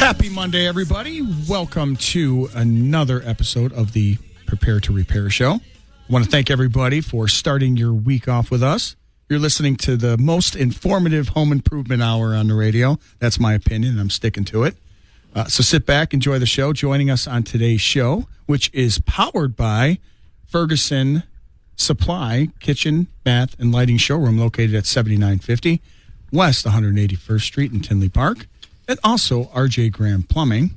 Happy Monday, everybody. Welcome to another episode of the Prepare to Repair show. I want to thank everybody for starting your week off with us. You're listening to the most informative home improvement hour on the radio. That's my opinion, and I'm sticking to it. So sit back, enjoy the show. Joining us on today's show, which is powered by Ferguson Supply Kitchen, Bath, and Lighting Showroom located at 7950 West 181st Street in Tinley Park. And also RJ Graham Plumbing.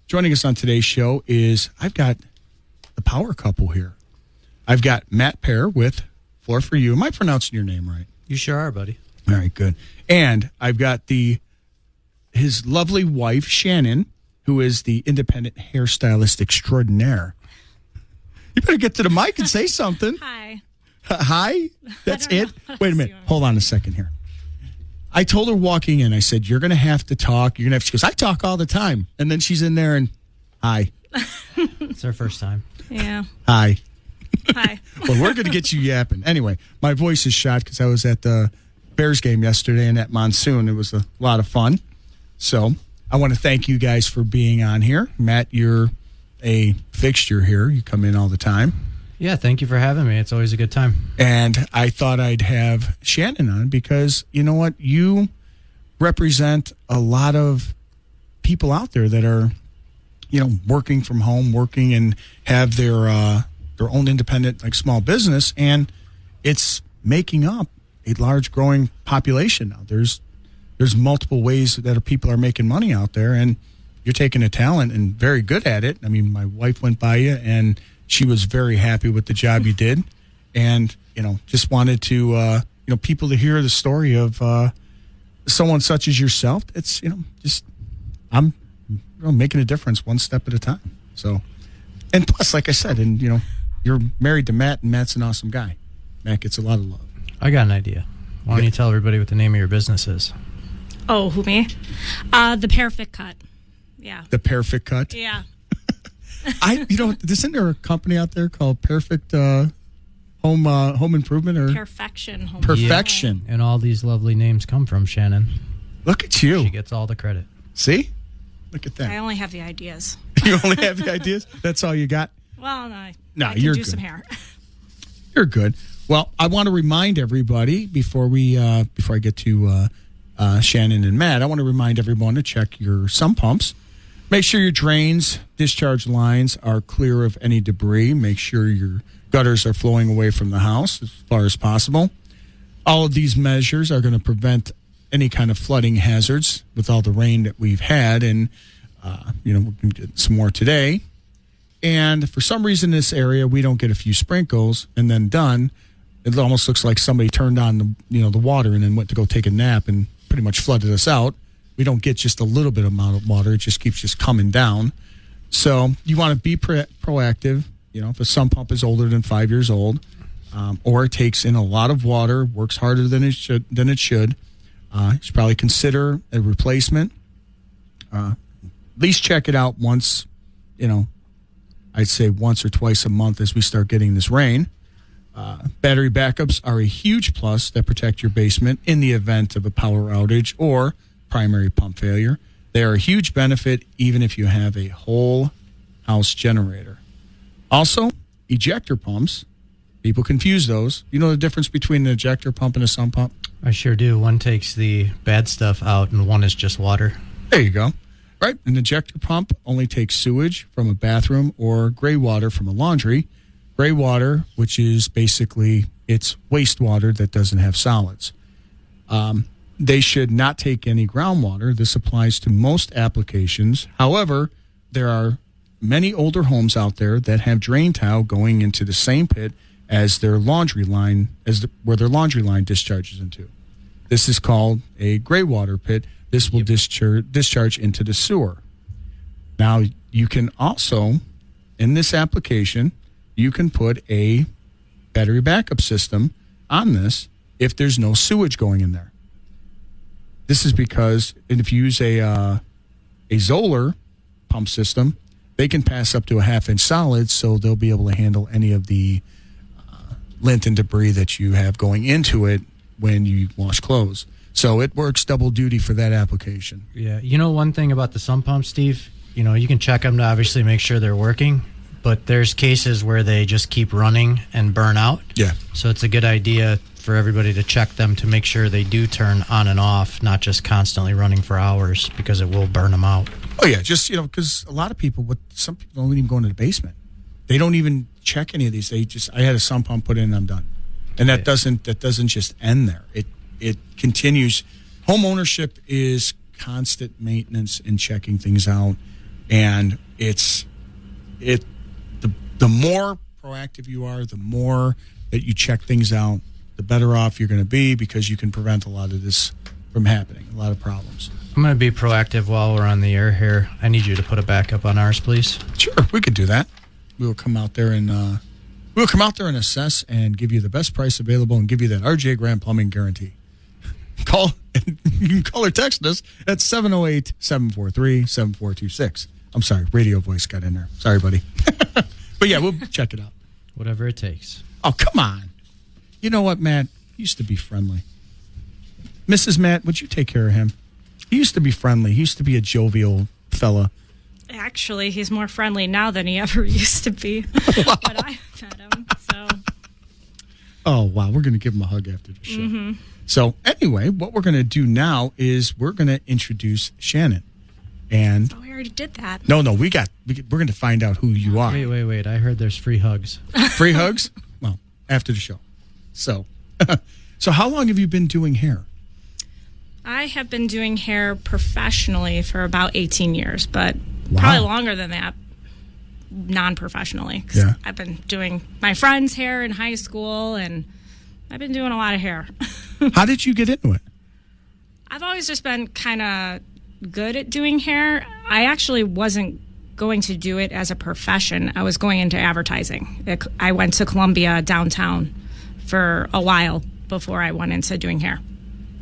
Joining us on today's show is, I've got the power couple here. I've got Matt Pehr with Floor For You. Am I pronouncing your name right? You sure are, buddy. All right, good. And I've got his lovely wife, Shannon, who is the independent hairstylist extraordinaire. You better get to the mic and say something. Hi. Hi? That's it? Wait a minute. Hold on a second here. I told her walking in, I said, you're going to have to talk. She goes, I talk all the time. And then she's in there and, hi. It's our first time. Yeah. Hi. Hi. Well, we're going to get you yapping. Anyway, my voice is shot because I was at the Bears game yesterday and at Monsoon. It was a lot of fun. So I want to thank you guys for being on here. Matt, you're a fixture here. You come in all the time. Yeah, thank you for having me. It's always a good time. And I thought I'd have Shannon on because, you know what, you represent a lot of people out there that are, working from home, working and have their own independent, small business, and it's making up a large growing population now. There's multiple ways that people are making money out there, and you're taking a talent and very good at it. I mean, my wife went by you, and she was very happy with the job you did, and just wanted to people to hear the story of someone such as yourself. It's I'm making a difference one step at a time. So, and plus, like I said, and you're married to Matt, and Matt's an awesome guy. Matt gets a lot of love. I got an idea. Why don't you tell everybody what the name of your business is? Oh, who, me? The Pehrfection Cut. Yeah. The Pehrfection Cut. Yeah. Isn't there a company out there called Perfect Home Improvement or Pehrfection Home Pehrfection? And all these lovely names come from Shannon. Look at you. She gets all the credit. See? Look at that. I only have the ideas. You only have the ideas? That's all you got? Well, no. I you're can do good. some hair. You're good. Well, I want to remind everybody before I get to Shannon and Matt, I want to remind everyone to check your sump pumps. Make sure your drains, discharge lines are clear of any debris. Make sure your gutters are flowing away from the house as far as possible. All of these measures are going to prevent any kind of flooding hazards with all the rain that we've had. And, we're going to get some more today. And for some reason in this area, we don't get a few sprinkles and then done. It almost looks like somebody turned on the water and then went to go take a nap and pretty much flooded us out. We don't get just a little bit amount of water. It just keeps just coming down. So you want to be proactive. If a sump pump is older than 5 years old, or it takes in a lot of water, works harder than it should, you should probably consider a replacement. At least check it out once, I'd say once or twice a month as we start getting this rain. Battery backups are a huge plus that protect your basement in the event of a power outage or primary pump failure. They are a huge benefit even if you have a whole house generator. Also, ejector pumps. People confuse those. You know the difference between an ejector pump and a sump pump? I sure do. One takes the bad stuff out and one is just water. There you go. Right. An ejector pump only takes sewage from a bathroom or gray water from a laundry. Gray water, which is basically it's wastewater that doesn't have solids. They should not take any groundwater. This applies to most applications. However, there are many older homes out there that have drain tile going into the same pit as their laundry line, where their laundry line discharges into. This is called a gray water pit. This will discharge into the sewer. Now, you can also, in this application, you can put a battery backup system on this if there's no sewage going in there. This is because if you use a Zoller pump system, they can pass up to a half-inch solid, so they'll be able to handle any of the lint and debris that you have going into it when you wash clothes. So it works double duty for that application. Yeah. You know, one thing about the sump pumps, Steve, you know, you can check them to obviously make sure they're working, but there's cases where they just keep running and burn out. Yeah. So it's a good idea for everybody to check them to make sure they do turn on and off, not just constantly running for hours, because it will burn them out. Oh, yeah. Just, because a lot of people, some people don't even go into the basement. They don't even check any of these. I had a sump pump put in and I'm done. And that doesn't just end there. It continues. Home ownership is constant maintenance and checking things out. And the more proactive you are, the more that you check things out, the better off you're going to be, because you can prevent a lot of this from happening, a lot of problems. I'm going to be proactive while we're on the air here. I need you to put a backup on ours, please. Sure, we could do that. We'll come out there and assess and give you the best price available and give you that RJ Grant Plumbing guarantee. You can call or text us at 708-743-7426. I'm sorry, radio voice got in there. Sorry, buddy. But yeah, we'll check it out. Whatever it takes. Oh, come on. You know what, Matt? He used to be friendly. Mrs. Matt, would you take care of him? He used to be friendly. He used to be a jovial fella. Actually, he's more friendly now than he ever used to be. Wow. But I met him, so. Oh, wow. We're going to give him a hug after the show. Mm-hmm. So anyway, what we're going to do now is we're going to introduce Shannon. And Oh, we already did that. no, we're going to find out who you are. Wait. I heard there's free hugs. Free hugs? Well, after the show. So, so how long have you been doing hair? I have been doing hair professionally for about 18 years, but Wow. probably longer than that non-professionally. 'Cause Yeah. I've been doing my friend's hair in high school, and I've been doing a lot of hair. How did you get into it? I've always just been kind of good at doing hair. I actually wasn't going to do it as a profession. I was going into advertising. I went to Columbia downtown for a while before I went into doing hair.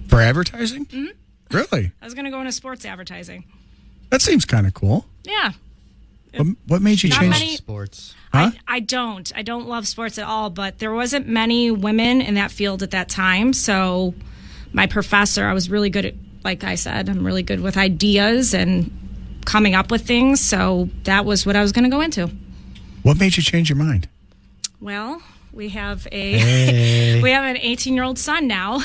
For advertising? Mm-hmm. Really? I was going to go into sports advertising. That seems kind of cool. Yeah. What made you Not change? many- Sports. Huh? I don't love sports at all, but there wasn't many women in that field at that time. So my professor, I was really good at, like I said, I'm really good with ideas and coming up with things. So that was what I was going to go into. What made you change your mind? Well, we have an 18-year-old son now.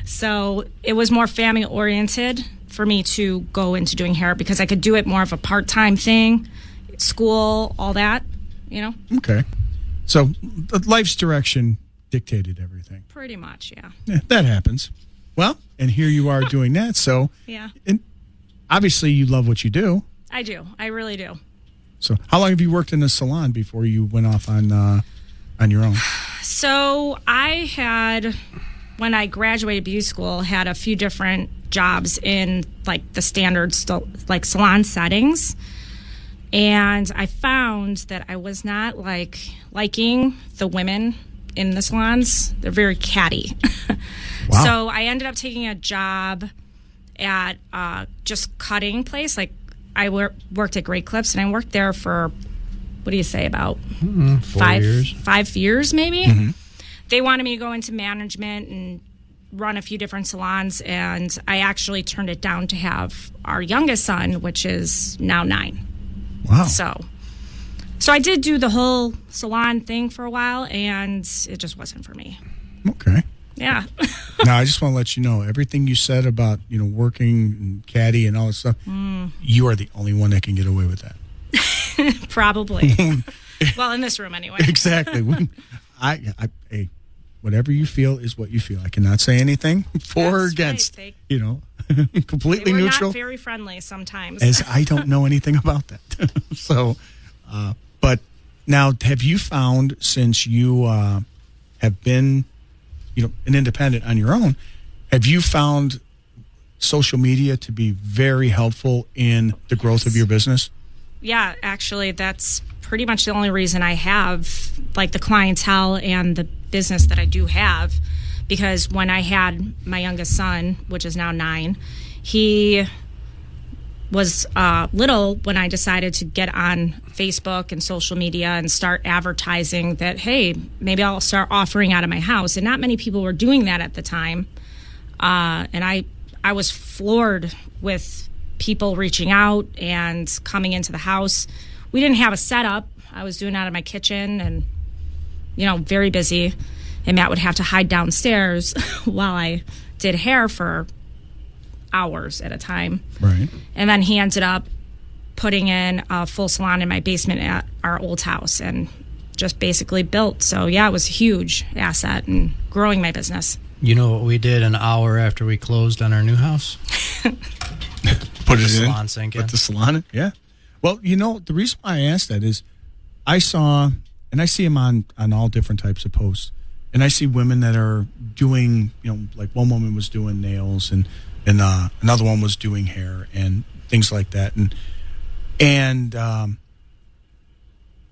So it was more family oriented for me to go into doing hair, because I could do it more of a part-time thing, school, all that, Okay. So life's direction dictated everything. Pretty much, yeah. Yeah, that happens. Well, and here you are doing that. So Yeah, and obviously you love what you do. I do. I really do. So how long have you worked in a salon before you went off on your own? So I had, when I graduated beauty school, had a few different jobs in like the standard like salon settings. And I found that I was not liking the women in the salons. They're very catty. Wow. So I ended up taking a job at just cutting place. Like I worked at Great Clips, and I worked there for, what do you say, about 4 years. 5 years maybe. Mm-hmm. They wanted me to go into management and run a few different salons, and I actually turned it down to have our youngest son, which is now 9. Wow. So I did do the whole salon thing for a while, and it just wasn't for me. Okay. Yeah. Now I just want to let you know, everything you said about working and caddy and all this stuff, you are the only one that can get away with that. Probably. Well, in this room anyway. Exactly. Hey, whatever you feel is what you feel. I cannot say anything for or That's against. right. Completely They were neutral. not very friendly sometimes. As I don't know anything about that. So, but now, have you found, since you have been, an independent on your own, have you found social media to be very helpful in the growth of your business? Yeah, actually, that's pretty much the only reason I have the clientele and the business that I do have. Because when I had my youngest son, which is now 9, he was little when I decided to get on Facebook and social media and start advertising that, hey, maybe I'll start offering out of my house. And not many people were doing that at the time. And I was floored with people reaching out and coming into the house. We didn't have a setup. I was doing it out of my kitchen and, very busy. And Matt would have to hide downstairs while I did hair for hours at a time. Right. And then he ended up putting in a full salon in my basement at our old house and just basically built. So, yeah, it was a huge asset in growing my business. You know what we did an hour after we closed on our new house? Put the salon sink in. Put the salon in? Yeah. Well, the reason why I asked that is I saw, and I see them on all different types of posts, and I see women that are doing, like one woman was doing nails and another one was doing hair and things like that. And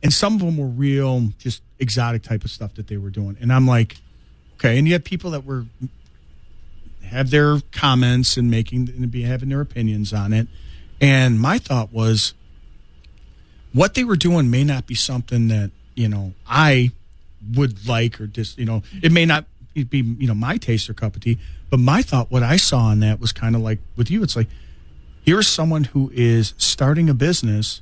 some of them were real, just exotic type of stuff that they were doing. And I'm like, okay. And you have people that have their comments and having their opinions on it. And my thought was, what they were doing may not be something that I would like, or just it may not be my taste or cup of tea. But my thought, what I saw in that was kind of like with you. It's like, here's someone who is starting a business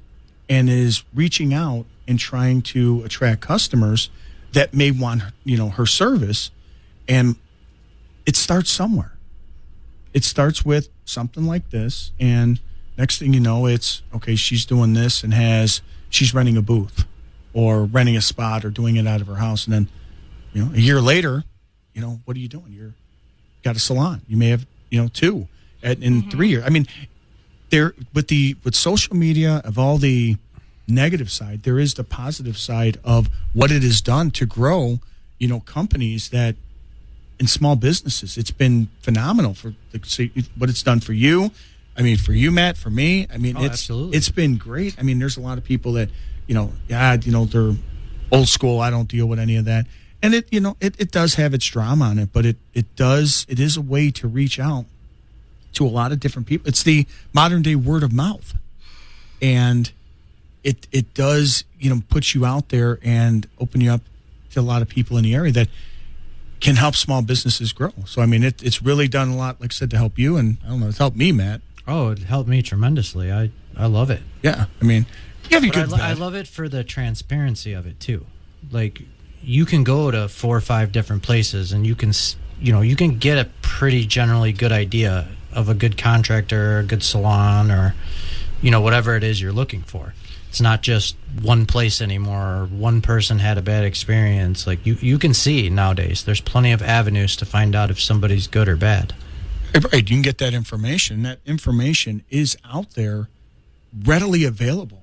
and is reaching out and trying to attract customers that may want her service, and it starts somewhere. It starts with something like this, and next thing you know, it's okay. She's doing this and she's renting a booth or renting a spot or doing it out of her house, and then a year later, what are you doing? You're got a salon. You may have two in 3 years. I mean, there with social media, of all the negative side, there is the positive side of what it has done to grow companies that in small businesses. It's been phenomenal for what it's done for you. I mean, for you, Matt, for me. I mean, it's been great. I mean, there's a lot of people that they're old school. I don't deal with any of that. And it does have its drama on it, but it is a way to reach out to a lot of different people. It's the modern day word of mouth. And it does, put you out there and open you up to a lot of people in the area that can help small businesses grow. So, I mean, it's really done a lot, like I said, to help you. And I don't know, it's helped me, Matt. Oh, it helped me tremendously. I love it. Yeah. I mean, you have a good I love it for the transparency of it too. Like, you can go to 4 or 5 different places and you can get a pretty generally good idea of a good contractor, a good salon, or whatever it is you're looking for. It's not just one place anymore, or one person had a bad experience. Like, you can see nowadays there's plenty of avenues to find out if somebody's good or bad. Right, you can get that information. That information is out there, readily available.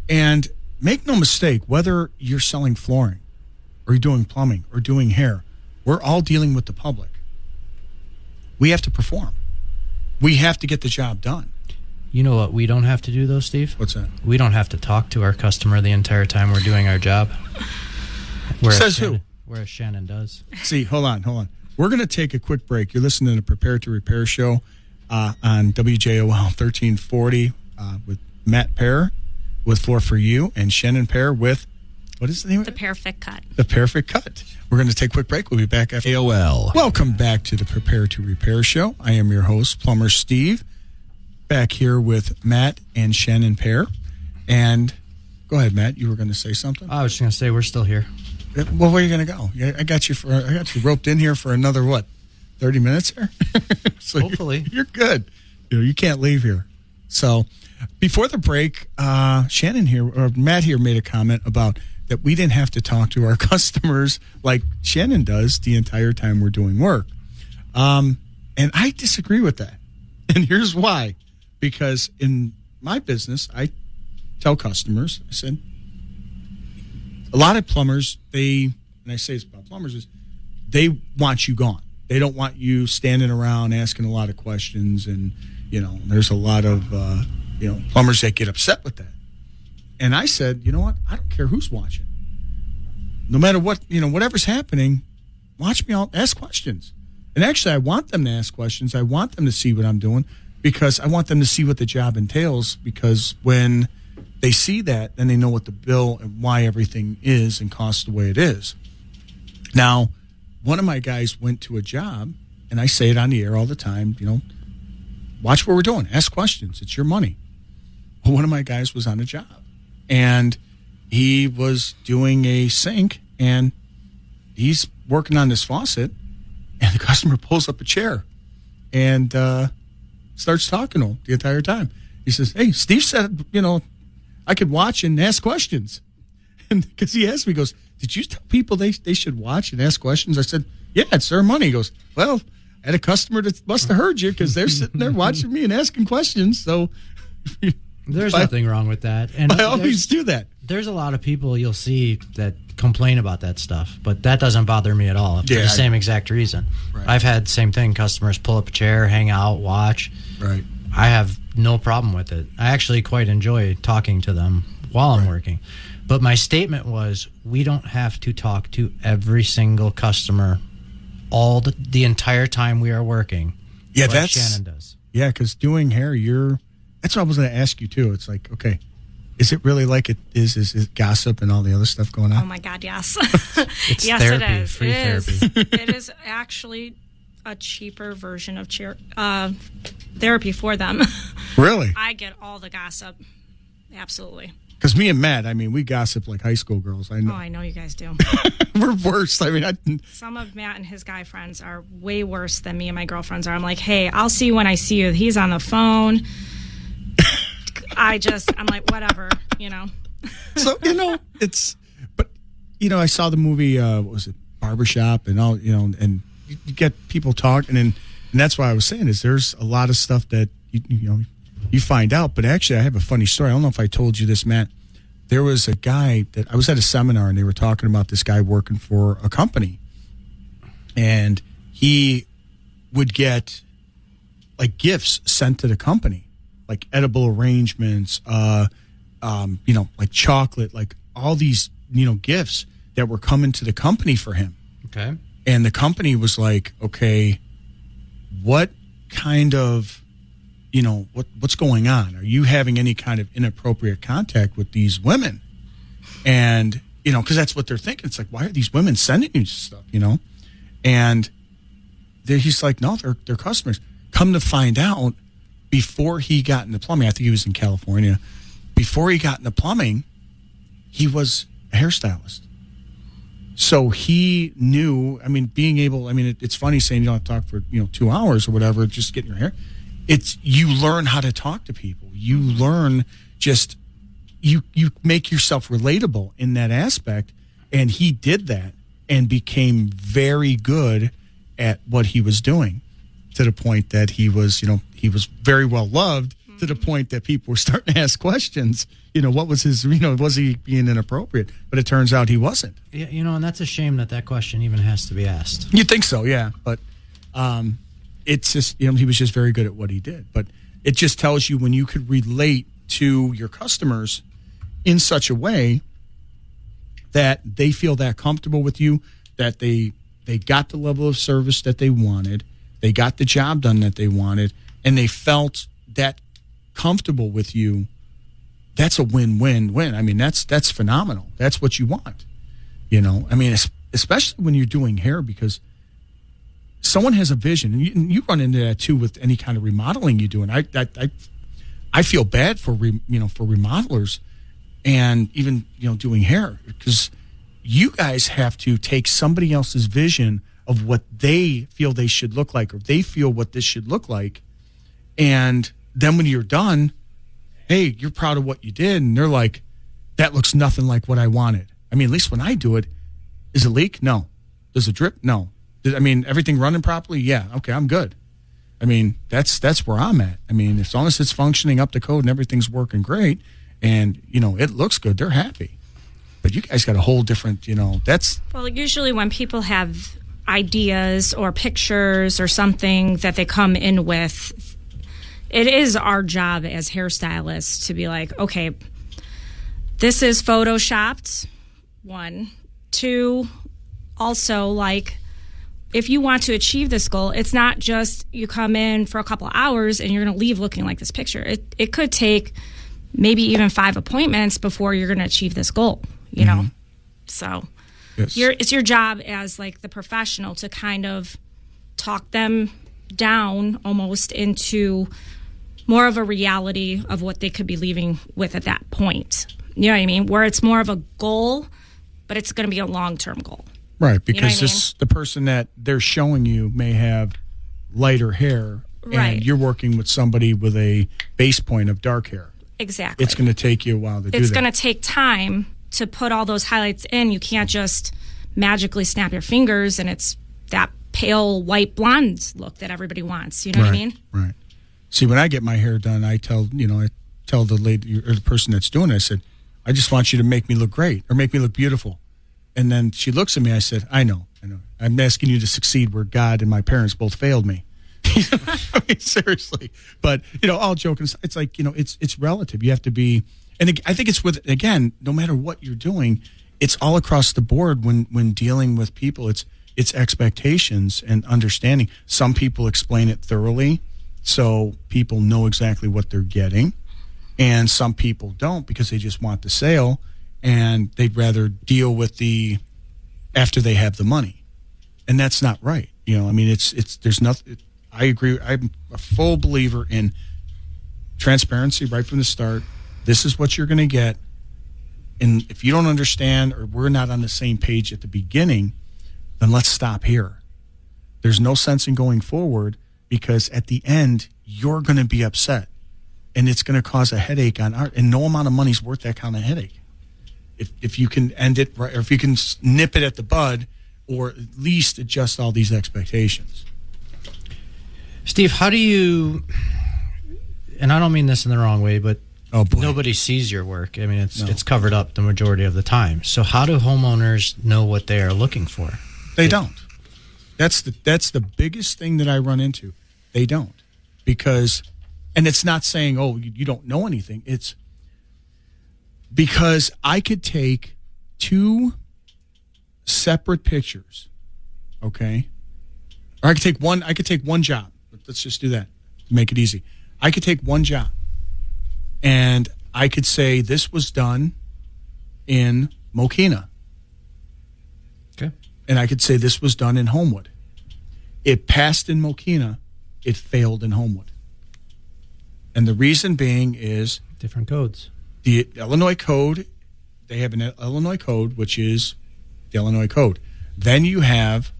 And make no mistake, whether you're selling flooring or you're doing plumbing or doing hair, we're all dealing with the public. We have to perform. We have to get the job done. You know what we don't have to do, though, Steve? What's that? We don't have to talk to our customer the entire time we're doing our job. Says who? Whereas Shannon does. See, hold on. We're going to take a quick break. You're listening to the Prepare to Repair show on WJOL 1340 with Matt Pehr with Floor for You, and Shannon Pehr with, what is the name of it? The Perfect Cut. The Perfect Cut. We're going to take a quick break. We'll be back after. AOL. Welcome back to the Prepare to Repair show. I am your host, Plumber Steve, back here with Matt and Shannon Pehr. And go ahead, Matt. You were going to say something? I was just going to say we're still here. Well, where are you going to go? I got you roped in here for another, 30 minutes here? So hopefully. You're good. You can't leave here. So before the break, Matt here made a comment about that we didn't have to talk to our customers like Shannon does the entire time we're doing work. And I disagree with that. And here's why. Because in my business, I tell customers, I said, a lot of plumbers, and I say it's about plumbers, is they want you gone. They don't want you standing around asking a lot of questions. And, there's a lot of, plumbers that get upset with that. And I said, you know what? I don't care who's watching. No matter what, whatever's happening, watch me out, ask questions. And actually, I want them to ask questions. I want them to see what I'm doing because I want them to see what the job entails, because when they see that, then they know what the bill and why everything is and costs the way it is. Now, one of my guys went to a job and I say it on the air all the time, watch what we're doing. Ask questions. It's your money. Well, one of my guys was on a job, and he was doing a sink, and he's working on this faucet, and the customer pulls up a chair and starts talking to him the entire time. He says, "Hey, Steve said, I could watch and ask questions." And because he asked me, he goes, "Did you tell people they should watch and ask questions?" I said, "Yeah, it's their money." He goes, "Well, I had a customer that must have heard you because they're sitting there watching me and asking questions." So there's nothing wrong with that. And I always do that. There's a lot of people you'll see that complain about that stuff, but that doesn't bother me at all for the same exact reason. Right. I've had the same thing. Customers pull up a chair, hang out, watch. Right. I have no problem with it. I actually quite enjoy talking to them while I'm working. But my statement was, we don't have to talk to every single customer all the entire time we are working. Yeah, like that's Shannon does. Yeah, because doing hair, that's what I was going to ask you too. It's like, okay, is it really like it is? Is it gossip and all the other stuff going on? Oh my God, yes. It's yes, therapy, it is. free therapy. It is actually a cheaper version of therapy for them. Really? I get all the gossip. Absolutely. Because me and Matt, we gossip like high school girls. I know. Oh, I know you guys do. We're worse. Some of Matt and his guy friends are way worse than me and my girlfriends are. I'm like, hey, I'll see you when I see you. He's on the phone. I'm like, whatever, So, I saw the movie, what was it, Barbershop and all, and you get people talking. And that's why I was saying is there's a lot of stuff that, you find out. But actually, I have a funny story. I don't know if I told you this, Matt. There was a guy that I was at a seminar, and they were talking about this guy working for a company. And he would get, like, gifts sent to the company, like edible arrangements, like chocolate, like all these, gifts that were coming to the company for him. Okay. And the company was like, okay, what kind of, what's going on? Are you having any kind of inappropriate contact with these women? And, because that's what they're thinking. It's like, why are these women sending you stuff, And he's like, no, they're customers. Come to find out, before he got into plumbing, I think he was in California, before he got into plumbing, he was a hairstylist. So he knew, being able, it's funny saying you don't have to talk for, 2 hours or whatever, just getting your hair. You learn how to talk to people. You learn you make yourself relatable in that aspect. And he did that and became very good at what he was doing, to the point that he was very well loved, to the point that people were starting to ask questions. What was his, was he being inappropriate? But it turns out he wasn't. Yeah, and that's a shame that question even has to be asked. You think so, yeah. But it's just, he was just very good at what he did. But it just tells you when you could relate to your customers in such a way that they feel that comfortable with you, that they got the level of service that they wanted, they got the job done that they wanted, and they felt that comfortable with you. That's a win-win-win. That's phenomenal. That's what you want. Especially when you're doing hair, because someone has a vision, and you run into that too with any kind of remodeling you do. And I feel bad for for remodelers, and even doing hair, because you guys have to take somebody else's vision of what they feel they should look like, or they feel what this should look like, and then when you're done, hey, you're proud of what you did, and they're like, that looks nothing like what I wanted. At least when I do it, is it leak? No. Does it drip? No. Everything running properly? Yeah. Okay, I'm good. That's where I'm at. As long as it's functioning up to code and everything's working great, and it looks good, they're happy. But you guys got a whole different, that's... Well, usually when people have ideas or pictures or something that they come in with, it is our job as hairstylists to be like, okay, this is photoshopped, 1. 2, also, like, if you want to achieve this goal, it's not just you come in for a couple of hours and you're going to leave looking like this picture. It could take maybe even 5 appointments before you're going to achieve this goal, So yes. it's your job as like the professional to kind of talk them down almost into more of a reality of what they could be leaving with at that point. You know what I mean? Where it's more of a goal, but it's going to be a long-term goal. Right, because You know what I mean? the person that they're showing you may have lighter hair, Right. and you're working with somebody with a base point of dark hair. Exactly. It's going to take you a while to do It's that. going to take time to put all those highlights in. You can't just magically snap your fingers and it's that pale white blonde look that everybody wants. You know what I mean? Right. See, when I get my hair done, I tell the lady or the person that's doing it, I said, I just want you to make me look great or make me look beautiful. And then she looks at me, I said, I know. I'm asking you to succeed where God and my parents both failed me. I mean, seriously. But, all joking aside, it's like, it's relative. You have to be, and I think it's again, no matter what you're doing, it's all across the board when dealing with people. It's expectations and understanding. Some people explain it thoroughly so people know exactly what they're getting. And some people don't because they just want the sale and they'd rather deal with after they have the money. And that's not right. There's nothing. I agree. I'm a full believer in transparency right from the start. This is what you're going to get. And if you don't understand or we're not on the same page at the beginning, then let's stop here. There's no sense in going forward because at the end, you're going to be upset. And it's going to cause a headache and no amount of money is worth that kind of headache. If you can end it right, or if you can nip it at the bud, or at least adjust all these expectations. Steve, how do you, and I don't mean this in the wrong way, but boy. Nobody sees your work. I mean, it's covered up the majority of the time. So how do homeowners know what they are looking for? They don't. That's the biggest thing that I run into. They don't. Because, and it's not saying, you don't know anything. It's because I could take two separate pictures, okay? Or I could take one job. Let's just do that. Make it easy. I could take one job and I could say this was done in Mokina. Okay. And I could say this was done in Homewood. It passed in Mokina. It failed in Homewood. And the reason being is different codes. The Illinois code, they have an Illinois code, which is the Illinois code. Then you have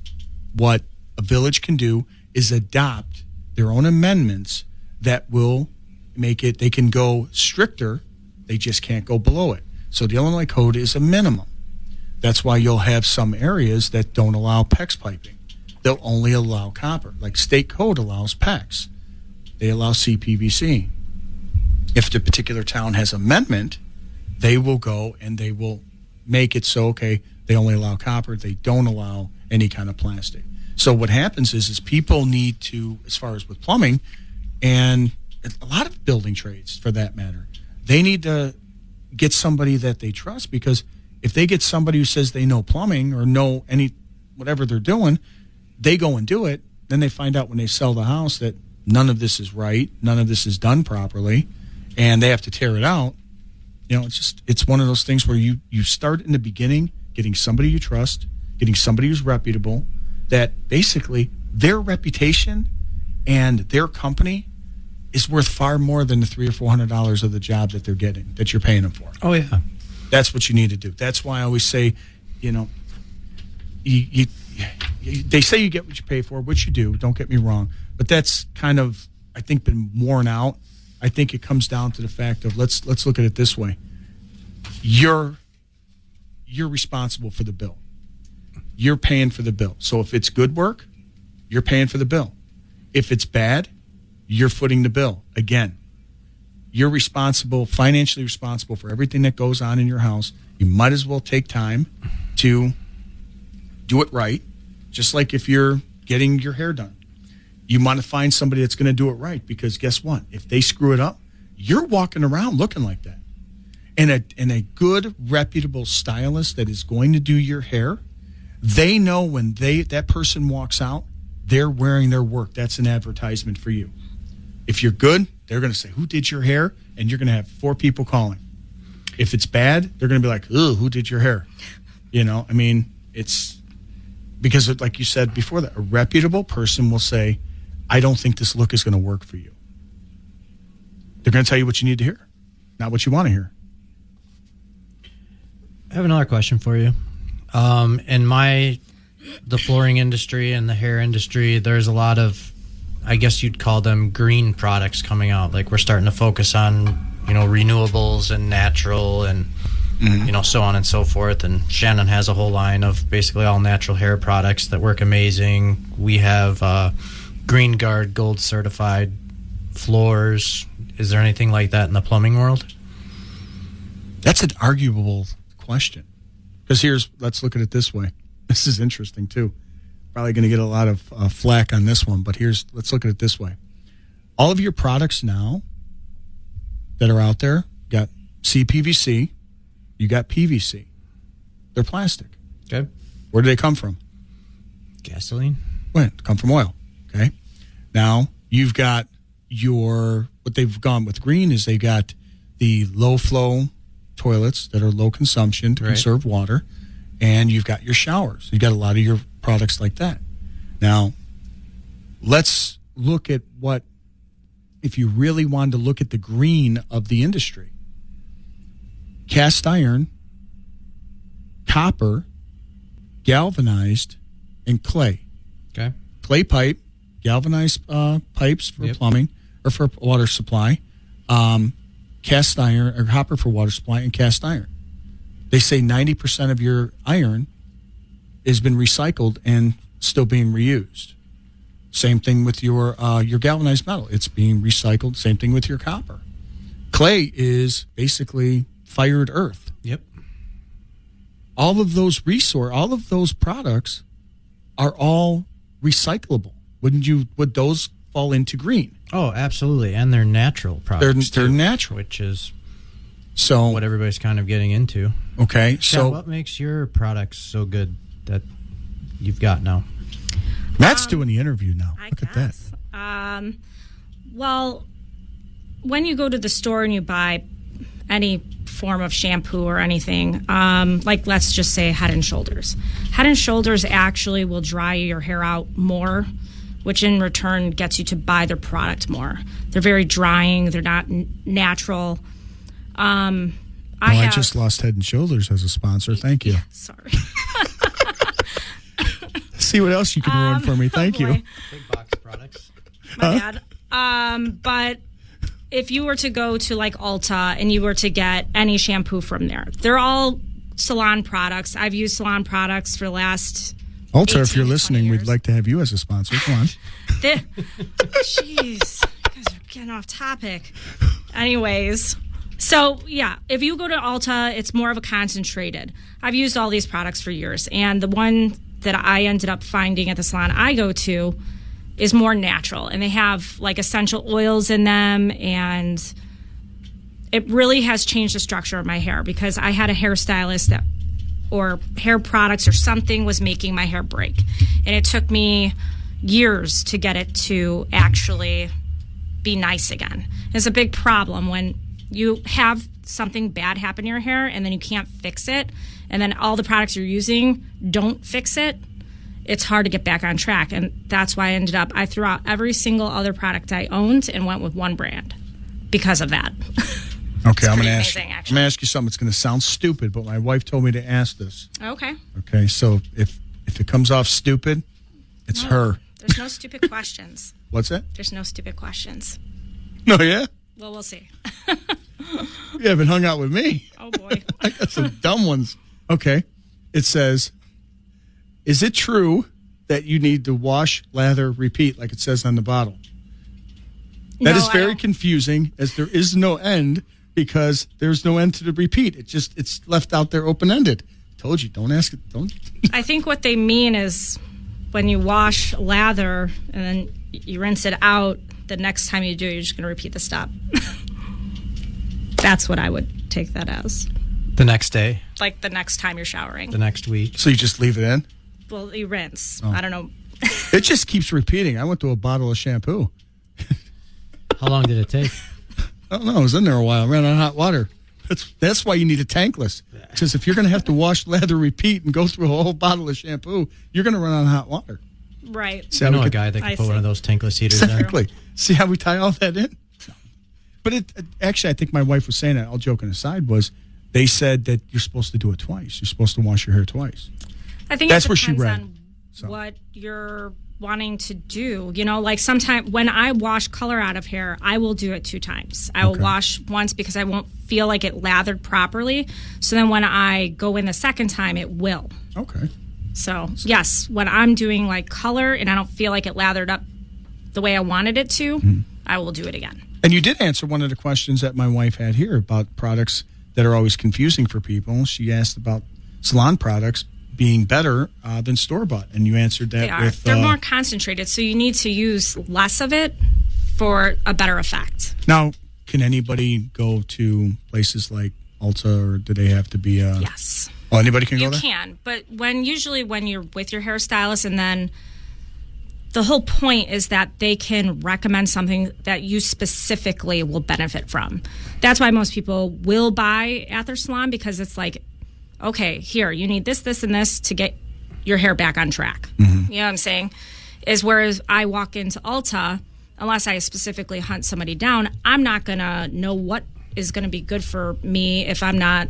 what a village can do is adopt their own amendments that will make it, they can go stricter, they just can't go below it. So the Illinois code is a minimum. That's why you'll have some areas that don't allow PEX piping. They'll only allow copper. Like state code allows PEX. They allow CPVC. If the particular town has amendment, they will go and they will make it so, okay, they only allow copper. They don't allow any kind of plastic. So what happens is people need to, as far as with plumbing, and a lot of building trades for that matter, they need to get somebody that they trust, because if they get somebody who says they know plumbing or know whatever they're doing, they go and do it, then they find out when they sell the house that none of this is right, none of this is done properly, and they have to tear it out. It's one of those things where you start in the beginning getting somebody you trust, getting somebody who's reputable, that basically their reputation and their company is worth far more than the $300 or $400 of the job that they're getting, that you're paying them for. Oh, yeah. That's what you need to do. That's why I always say, they say you get what you pay for, which you do, don't get me wrong. But that's kind of, I think, been worn out. I think it comes down to the fact of, let's look at it this way. You're responsible for the bill. You're paying for the bill. So if it's good work, you're paying for the bill. If it's bad, you're footing the bill. Again, you're financially responsible for everything that goes on in your house. You might as well take time to do it right, just like if you're getting your hair done. You want to find somebody that's going to do it right, because guess what? If they screw it up, you're walking around looking like that. And a good, reputable stylist that is going to do your hair, they know when that person walks out, they're wearing their work. That's an advertisement for you. If you're good, they're going to say, who did your hair? And you're going to have 4 people calling. If it's bad, they're going to be like, ooh, who did your hair? Because like you said before that, a reputable person will say, I don't think this look is going to work for you. They're going to tell you what you need to hear, not what you want to hear. I have another question for you. In the flooring industry and the hair industry, there's a lot of, I guess you'd call them green products coming out. Like we're starting to focus on, renewables and natural and, so on and so forth. And Shannon has a whole line of basically all natural hair products that work amazing. We have Green Guard Gold certified floors. Is there anything like that in the plumbing world? That's an arguable question. Because let's look at it this way. This is interesting too. Probably going to get a lot of flack on this one, but let's look at it this way. All of your products now that are out there, got CPVC, you got PVC. They're plastic. Okay. Where do they come from? Gasoline. Well, come from oil. Okay. Now you've got what they've gone with green is they got the low flow toilets that are low consumption to conserve water, and you've got your showers. You've got a lot of your products like that. Now, let's look at if you really wanted to look at the green of the industry. Cast iron, copper, galvanized, and clay. Okay. Clay pipe, galvanized pipes for plumbing or for water supply, cast iron or copper for water supply, and cast iron. They say 90% of your iron has been recycled and still being reused. Same thing with your galvanized metal. It's being recycled. Same thing with your copper. Clay is basically fired earth. Yep. All of those products are all recyclable. Would those fall into green? Oh, absolutely. And they're natural products. They're natural. Which is so what everybody's kind of getting into. Okay. So what makes your products so good that you've got now? Matt's doing the interview now. Look at that. Well, when you go to the store and you buy any form of shampoo or anything, like let's just say Head and Shoulders. Head and Shoulders actually will dry your hair out more, which in return gets you to buy their product more. They're very drying. They're not natural. I just lost Head and Shoulders as a sponsor. Thank you. Sorry. See what else you can ruin for me. Thank you. Big box products. My bad. But if you were to go to like Ulta and you were to get any shampoo from there, they're all salon products. I've used salon products for the last Ulta, if you're listening, we'd like to have you as a sponsor. Come on. Jeez, you guys are getting off topic. Anyways, so yeah, if you go to Ulta, it's more of a concentrated. I've used all these products for years, and the one that I ended up finding at the salon I go to is more natural, and they have like essential oils in them, and it really has changed the structure of my hair because I had a hairstylist or hair products or something was making my hair break, and it took me years to get it to actually be nice again. It's a big problem when you have something bad happen to your hair and then you can't fix it, and then all the products you're using don't fix it. It's hard to get back on track, and that's why I threw out every single other product I owned and went with one brand because of that. Okay, I'm going to ask you something. It's going to sound stupid, but my wife told me to ask this. Okay. Okay, so if it comes off stupid, it's her. There's no stupid questions. What's that? There's no stupid questions. No, yeah? Well, we'll see. You haven't hung out with me. Oh, boy. I got some dumb ones. Okay. It says, is it true that you need to wash, lather, repeat, like it says on the bottle? That is very confusing, as there is no end, because there's no end to the repeat. It's left out there open-ended. Told you, don't ask it. Don't. I think what they mean is when you wash, lather, and then you rinse it out, the next time you do, you're just going to repeat the step. That's what I would take that as. The next day? Like the next time you're showering. The next week. So you just leave it in? Well, you rinse. Oh. I don't know. It just keeps repeating. I went to a bottle of shampoo. How long did it take? I don't know. I was in there a while. I ran out of hot water. That's why you need a tankless. Because if you're going to have to wash, lather, repeat, and go through a whole bottle of shampoo, you're going to run out of hot water. Right. See I how know we a could- guy that can I put see. one of those tankless heaters Exactly. in. See how we tie all that in? But actually, I think my wife was saying that, all joking aside, was they said that you're supposed to do it twice. You're supposed to wash your hair twice. I think That's it what she depends read. on So. what you're wanting to do. You know, like sometimes when I wash color out of hair, I will do it 2 times. I will Okay. wash once because I won't feel like it lathered properly. So then when I go in the second time, it will. Okay. So yes, when I'm doing like color and I don't feel like it lathered up the way I wanted it to, I will do it again. And you did answer one of the questions that my wife had here about products that are always confusing for people. She asked about salon products being better than store-bought, and you answered that They are. with... They're more concentrated, so you need to use less of it for a better effect. Now, can anybody go to places like Ulta, or do they have to be... Yes. Oh, anybody can go You there? can, but usually when you're with your hairstylist, and then the whole point is that they can recommend something that you specifically will benefit from. That's why most people will buy at their salon, because it's like, okay, here, you need this, this, and this to get your hair back on track. Mm-hmm. You know what I'm saying? Is whereas I walk into Ulta, unless I specifically hunt somebody down, I'm not going to know what is going to be good for me if I'm not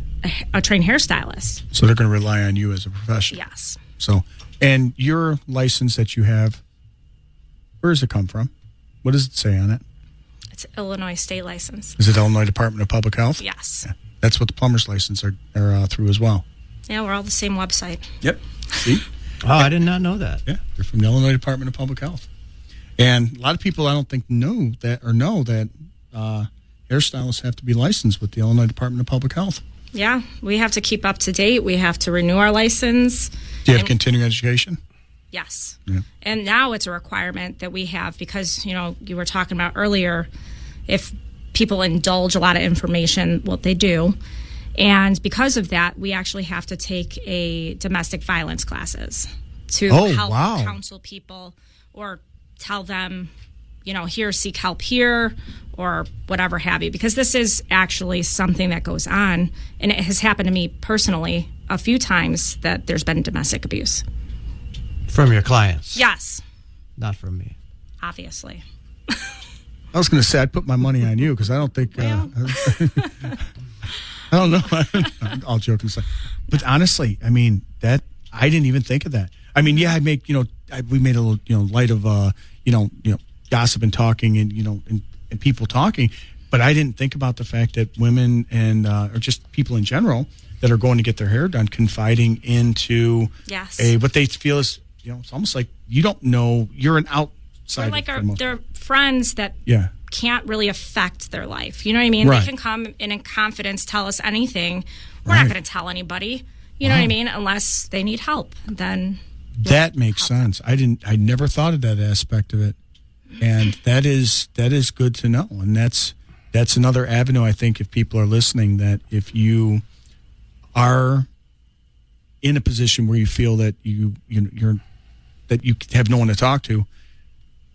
a trained hairstylist. So they're going to rely on you as a professional. Yes. So, and your license that you have, where does it come from? What does it say on it? It's Illinois state license. Is it Illinois Department of Public Health? Yes. Yeah. That's what the plumber's license are through as well. Yeah, we're all the same website. Yep. See? Oh, I did not know that. Yeah, they're from the Illinois Department of Public Health. And a lot of people, I don't think, know that hairstylists have to be licensed with the Illinois Department of Public Health. Yeah, we have to keep up to date. We have to renew our license. Do you have continuing education? Yes. Yeah. And now it's a requirement that we have because, you were talking about earlier, if people indulge a lot of information, well, they do. And because of that, we actually have to take a domestic violence classes to help counsel people or tell them, here, seek help here or whatever have you. Because this is actually something that goes on. And it has happened to me personally a few times that there's been domestic abuse. From your clients? Yes, Not from me. obviously. I was going to say I'd put my money on you because I don't think... Well. I don't know. All joking aside. But honestly, I mean, that I didn't even think of that. I mean, yeah, I make, we made a little, light of, gossip and talking and, and people talking. But I didn't think about the fact that women and, or just people in general that are going to get their hair done, confiding into Yes. what they feel is, it's almost like you don't know, you're an outsider. They're like for the most they're part. friends that Yeah. can't really affect their life. You know what I mean? Right. They can come in confidence, tell us anything. We're Right. not going to tell anybody. You know what I mean? Unless they need help, then That makes sense. I never thought of that aspect of it. And that is good to know. And that's another avenue, I think, if people are listening, that if you are in a position where you feel that you're that you have no one to talk to,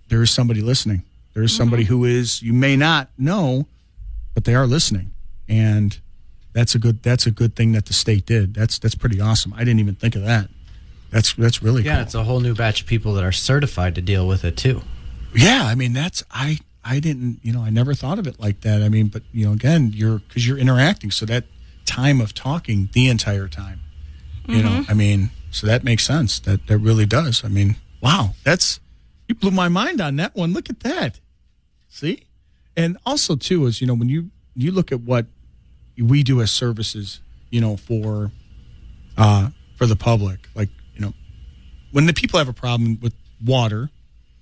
there is somebody listening. There is somebody who is, you may not know, but they are listening. And that's a good thing that the state did. That's pretty awesome. I didn't even think of that. That's really cool. Yeah, it's a whole new batch of people that are certified to deal with it too. Yeah, I mean, I didn't, I never thought of it like that. I mean, but again, because you're interacting, so that time of talking the entire time, I mean, so that makes sense. That really does. I mean, wow, you blew my mind on that one. Look at that. See? And also too is, when you look at what we do as services, for the public, like, when the people have a problem with water,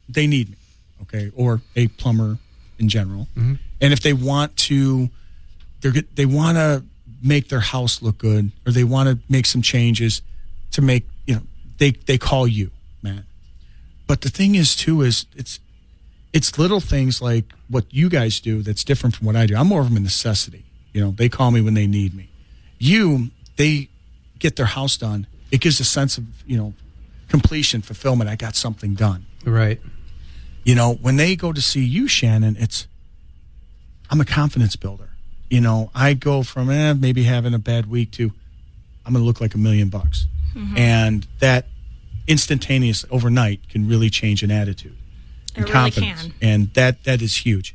they need me. Okay, or a plumber in general. Mm-hmm. And if they want to, they want to make their house look good, or they want to make some changes to make, they call you, Matt. But the thing is too is it's little things like what you guys do that's different from what I do. I'm more of a necessity. They call me when they need me. They get their house done. It gives a sense of completion, fulfillment. I got something done. Right. When they go to see you, Shannon, I'm a confidence builder. I go from maybe having a bad week to I'm going to look like $1 million. Mm-hmm. And that instantaneous overnight can really change an attitude and confidence. Really can. And that is huge.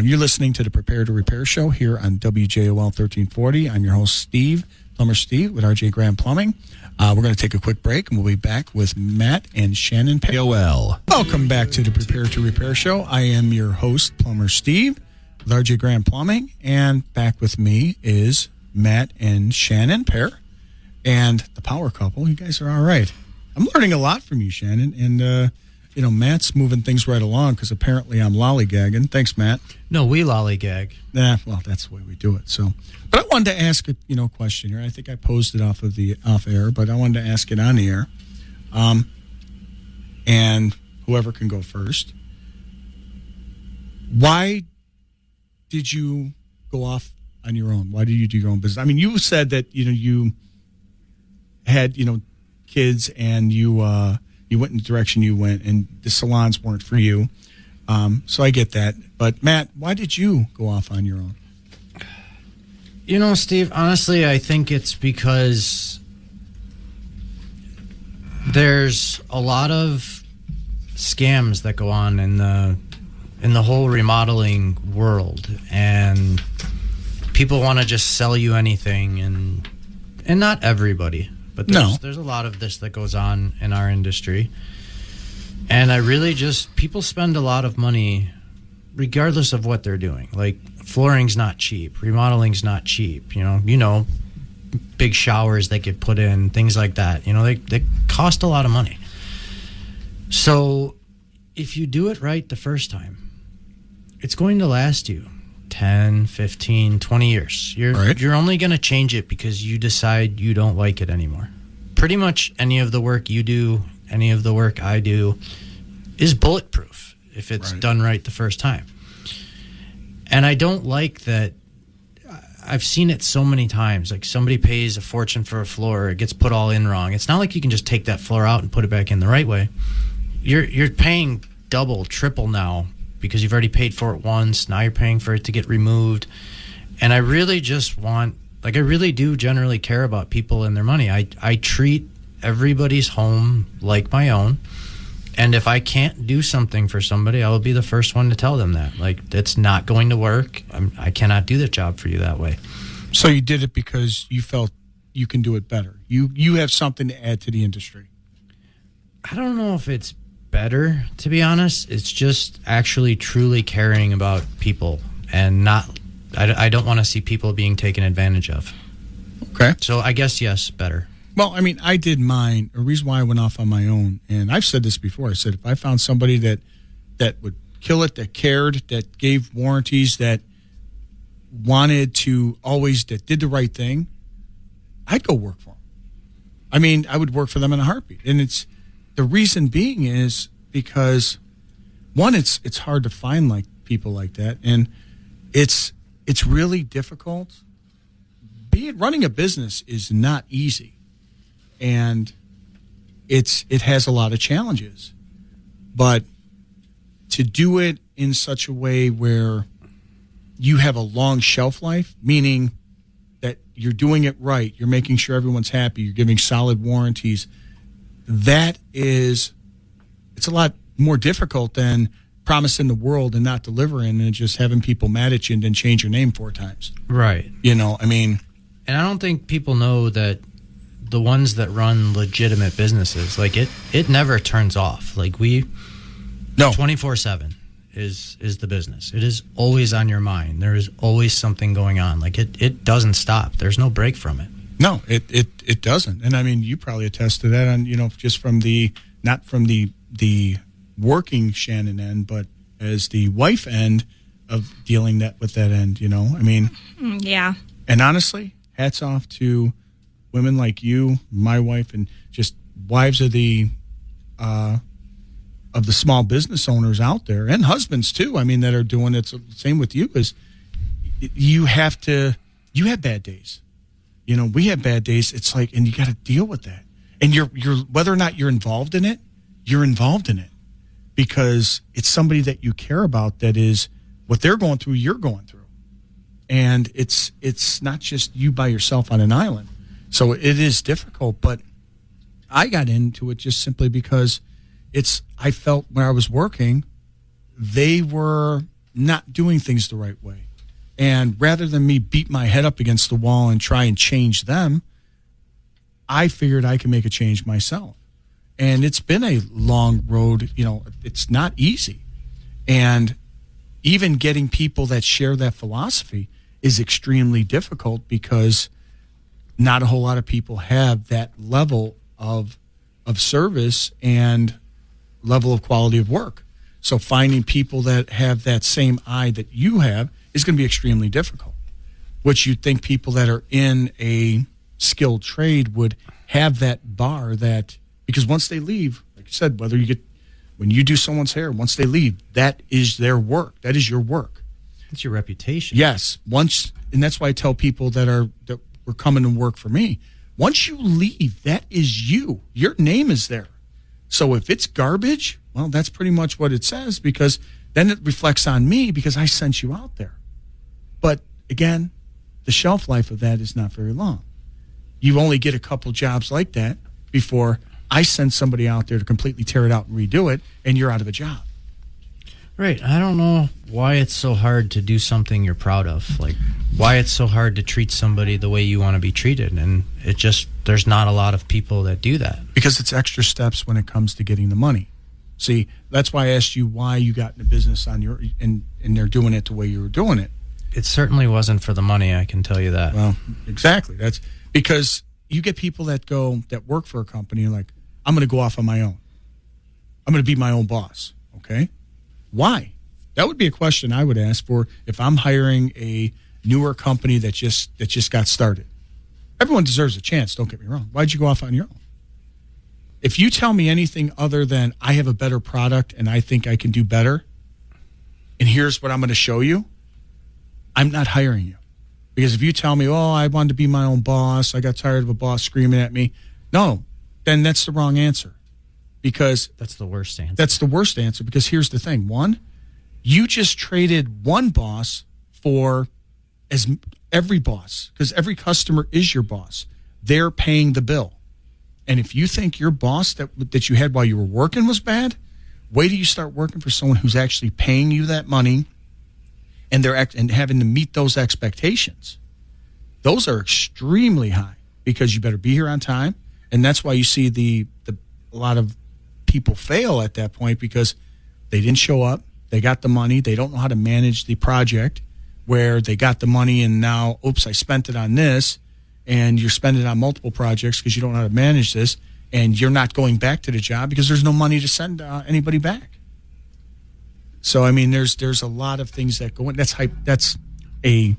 You're listening to the Prepare to Repair show here on WJOL 1340. I'm your host, Steve, Plumber Steve with RJ Graham Plumbing. We're going to take a quick break, and we'll be back with Matt and Shannon Pehr. Welcome back to the Prepare to Repair show. I am your host, Plumber Steve with RJ Graham Plumbing, and back with me is Matt and Shannon Pehr, and the power couple. You guys are all right. I'm learning a lot from you, Shannon, and Matt's moving things right along because apparently I'm lollygagging. Thanks, Matt. No, we lollygag. Well, that's the way we do it. So, but I wanted to ask a question here. I think I posed it off air, but I wanted to ask it on the air. And whoever can go first. Why did you go off on your own? Why did you do your own business? I mean, you said that you had kids and you went in the direction you went, and the salons weren't for you. So I get that. But, Matt, why did you go off on your own? Steve, honestly, I think it's because there's a lot of scams that go on in the whole remodeling world, and people want to just sell you anything, and not everybody. But there's a lot of this that goes on in our industry. And I really people spend a lot of money regardless of what they're doing. Like, flooring's not cheap. Remodeling's not cheap. Big showers that get put in, things like that. They cost a lot of money. So if you do it right the first time, it's going to last you 10, 15, 20 years. You're only going to change it because you decide you don't like it anymore. Pretty much any of the work you do, any of the work I do, is bulletproof if it's done right the first time. And I don't like that. I've seen it so many times. Like, somebody pays a fortune for a floor, it gets put all in wrong. It's not like you can just take that floor out and put it back in the right way. You're paying double, triple now, because you've already paid for it once. Now you're paying for it to get removed. And I really I really do generally care about people and their money. I treat everybody's home like my own. And if I can't do something for somebody, I will be the first one to tell them that. Like, it's not going to work. I cannot do the job for you that way. So you did it because you felt you can do it better. You have something to add to the industry. I don't know if it's better, to be honest. It's just actually truly caring about people, and I don't want to see people being taken advantage of. Okay. So I guess, yes, better. Well, I mean, I did mine. The reason why I went off on my own, and I've said this before, I said if I found somebody that would kill it, that cared, that gave warranties, that wanted to that did the right thing, I'd go work for them. I mean, I would work for them in a heartbeat. And the reason being is because, one, it's hard to find people like that, and it's really difficult. Running a business is not easy. And it has a lot of challenges, but to do it in such a way where you have a long shelf life, meaning that you're doing it right, you're making sure everyone's happy, you're giving solid warranties, it's a lot more difficult than promising the world and not delivering and just having people mad at you and then change your name 4 times. Right. And I don't think people know that the ones that run legitimate businesses, like, it never turns off. Like, 24/7 is the business. It is always on your mind. There is always something going on. Like, it doesn't stop. There's no break from it. No, it doesn't. And I mean, you probably attest to that on, just from not from the working Shannon end, but as the wife end of dealing with that end, Yeah. And honestly, hats off to women like you, my wife, and just wives of the small business owners out there, and husbands too. I mean, that are doing it. So same with you, is you have bad days. We have bad days. It's like, and you got to deal with that. And you're whether or not you're involved in it, you're involved in it because it's somebody that you care about. That is what they're going through. You're going through, and it's not just you by yourself on an island. So it is difficult, but I got into it just simply because I felt when I was working, they were not doing things the right way. And rather than me beat my head up against the wall and try and change them, I figured I could make a change myself. And it's been a long road. It's not easy. And even getting people that share that philosophy is extremely difficult because not a whole lot of people have that level of service and level of quality of work. So finding people that have that same eye that you have is going to be extremely difficult, which you'd think people that are in a skilled trade would have that bar because once they leave, like you said, when you do someone's hair, once they leave, that is their work. That is your work. It's your reputation. Yes. And that's why I tell people that were coming to work for me, once you leave, that is you. Your name is there. So if it's garbage, well, that's pretty much what it says, because then it reflects on me because I sent you out there. But again, the shelf life of that is not very long. You only get a couple jobs like that before I send somebody out there to completely tear it out and redo it, and you're out of a job. Right. I don't know why it's so hard to do something you're proud of. Like, why it's so hard to treat somebody the way you want to be treated. And there's not a lot of people that do that. Because it's extra steps when it comes to getting the money. See, that's why I asked you why you got into business and they're doing it the way you were doing it. It certainly wasn't for the money, I can tell you that. Well, exactly. That's because you get people that work for a company like, I'm going to go off on my own. I'm going to be my own boss. Okay. Why? That would be a question I would ask for if I'm hiring a newer company that just got started. Everyone deserves a chance, don't get me wrong. Why'd you go off on your own? If you tell me anything other than I have a better product and I think I can do better, and here's what I'm going to show you, I'm not hiring you. Because if you tell me, I wanted to be my own boss, I got tired of a boss screaming at me, no, then that's the wrong answer. Because that's the worst answer. That's the worst answer because here's the thing. One, you just traded one boss for every boss because every customer is your boss. They're paying the bill. And if you think your boss that you had while you were working was bad, wait till you start working for someone who's actually paying you that money and and having to meet those expectations. Those are extremely high because you better be here on time. And that's why you see a lot of people fail at that point because they didn't show up. They got the money. They don't know how to manage the project where they got the money and now, oops, I spent it on this. And you're spending it on multiple projects because you don't know how to manage this. And you're not going back to the job because there's no money to send anybody back. So, I mean, there's a lot of things that go in. That's a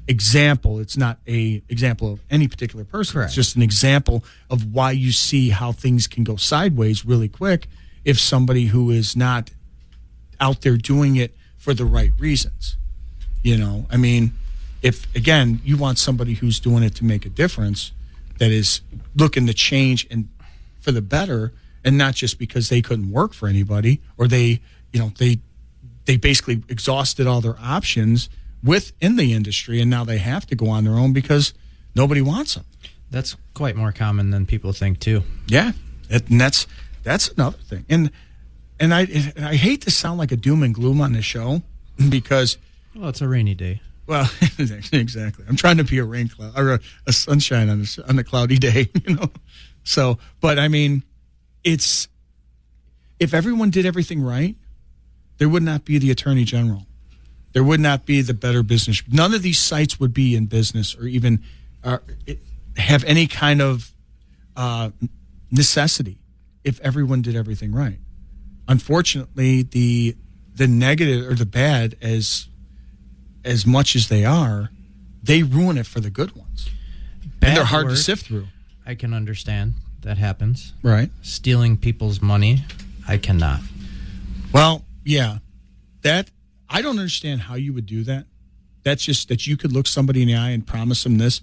example. It's not a example of any particular person. Correct. It's just an example of why you see how things can go sideways really quick if somebody who is not out there doing it for the right reasons. I mean, if, again, you want somebody who's doing it to make a difference, that is looking to change and for the better, and not just because they couldn't work for anybody or they basically exhausted all their options within the industry, and now they have to go on their own because nobody wants them. That's quite more common than people think, too. Yeah, and that's another thing. And I hate to sound like a doom and gloom on the show because... Well, it's a rainy day. Well, exactly. I'm trying to be a rain cloud or a sunshine on a cloudy day, So, but I mean, if everyone did everything right, there would not be the Attorney General. There would not be the Better Business. None of these sites would be in business or even have any kind of necessity if everyone did everything right. Unfortunately, the negative or the bad, as much as they are, they ruin it for the good ones. And they're hard to sift through. I can understand that happens. Right. Stealing people's money, I cannot. Well, yeah. That I don't understand how you would do that. That's just that you could look somebody in the eye and promise them this.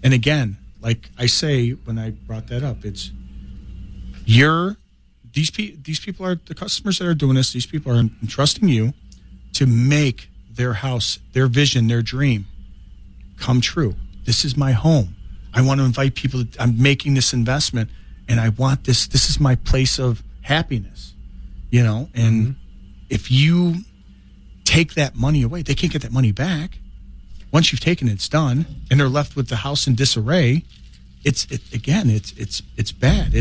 And again, like I say when I brought that up, it's these people are the customers that are doing this. These people are entrusting you to make their house, their vision, their dream come true. This is my home. I want to invite people. I'm making this investment, and I want this. This is my place of happiness, you know. And if you take that money away, they can't get that money back. Once you've taken it, it's done, and they're left with the house in disarray. It's bad.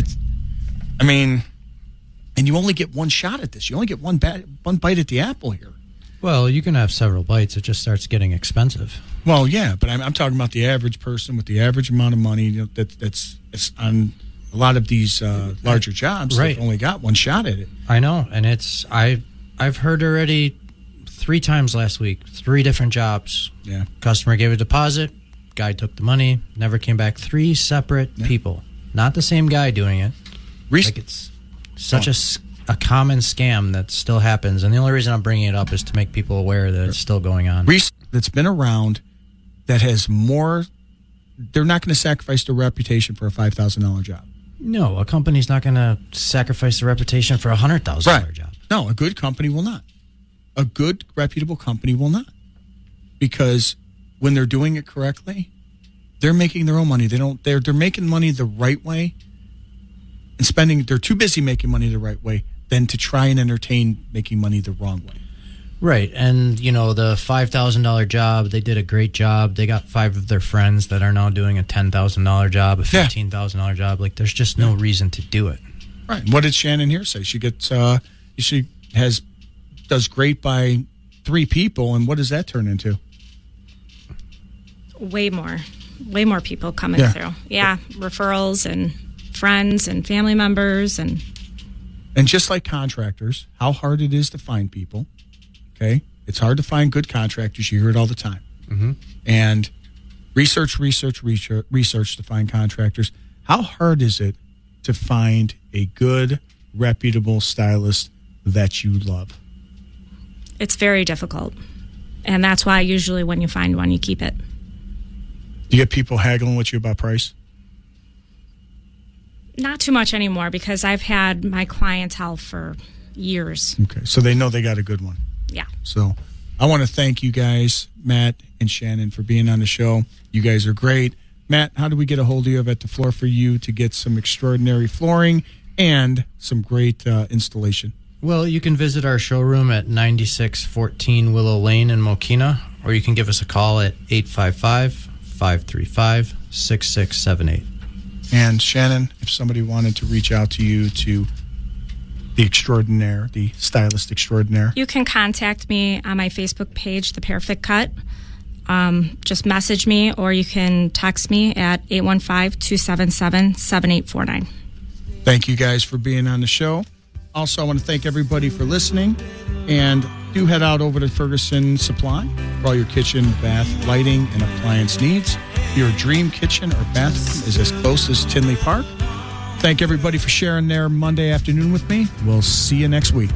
And you only get one shot at this. You only get one bite at the apple here. Well, you can have several bites. It just starts getting expensive. Well, yeah, but I'm talking about the average person with the average amount of money, you know, that's on a lot of these larger jobs. Right. They've only got one shot at it. I know, and I've heard already 3 times last week, 3 different jobs. Yeah. Customer gave a deposit, guy took the money, never came back. 3 separate people, not the same guy doing it. Like it's such a common scam that still happens, and the only reason I'm bringing it up is to make people aware that it's still going on. That's been around that has more. They're not going to sacrifice their reputation for a $5,000 job. No, a company's not going to sacrifice their reputation for a $100,000 job. No, a good company will not. A good, reputable company will not, because when they're doing it correctly, they're making their own money. They're making money the right way, and spending. They're too busy making money the right way than to try and entertain making money the wrong way. Right, and you know, the $5,000 job, they did a great job. They got 5 of their friends that are now doing a $10,000 job, a $15,000 job. Like, there's just no reason to do it. Right. What did Shannon here say? She gets does great by 3 people, and what does that turn into? Way more people coming through. Yeah, referrals and friends and family members and just like contractors, how hard it is to find people. Okay, it's hard to find good contractors. You hear it all the time. Mm-hmm. And research to find contractors. How hard is it to find a good, reputable stylist that you love? It's very difficult. And that's why usually when you find one, you keep it. Do you get people haggling with you about price? Not too much anymore, because I've had my clientele for years. Okay, so they know they got a good one. Yeah. So I want to thank you guys, Matt and Shannon, for being on the show. You guys are great. Matt, how do we get a hold of you at the Floor for You to get some extraordinary flooring and some great installation? Well, you can visit our showroom at 9614 Willow Lane in Mokina, or you can give us a call at 855-535-6678. And Shannon, if somebody wanted to reach out to you, to the extraordinaire, the stylist extraordinaire, you can contact me on my Facebook page, The Perfect Cut. Just message me, or you can text me at 815-277-7849. Thank you guys for being on the show. Also, I want to thank everybody for listening. And do head out over to Ferguson Supply for all your kitchen, bath, lighting, and appliance needs. Your dream kitchen or bathroom is as close as Tinley Park. Thank everybody for sharing their Monday afternoon with me. We'll see you next week.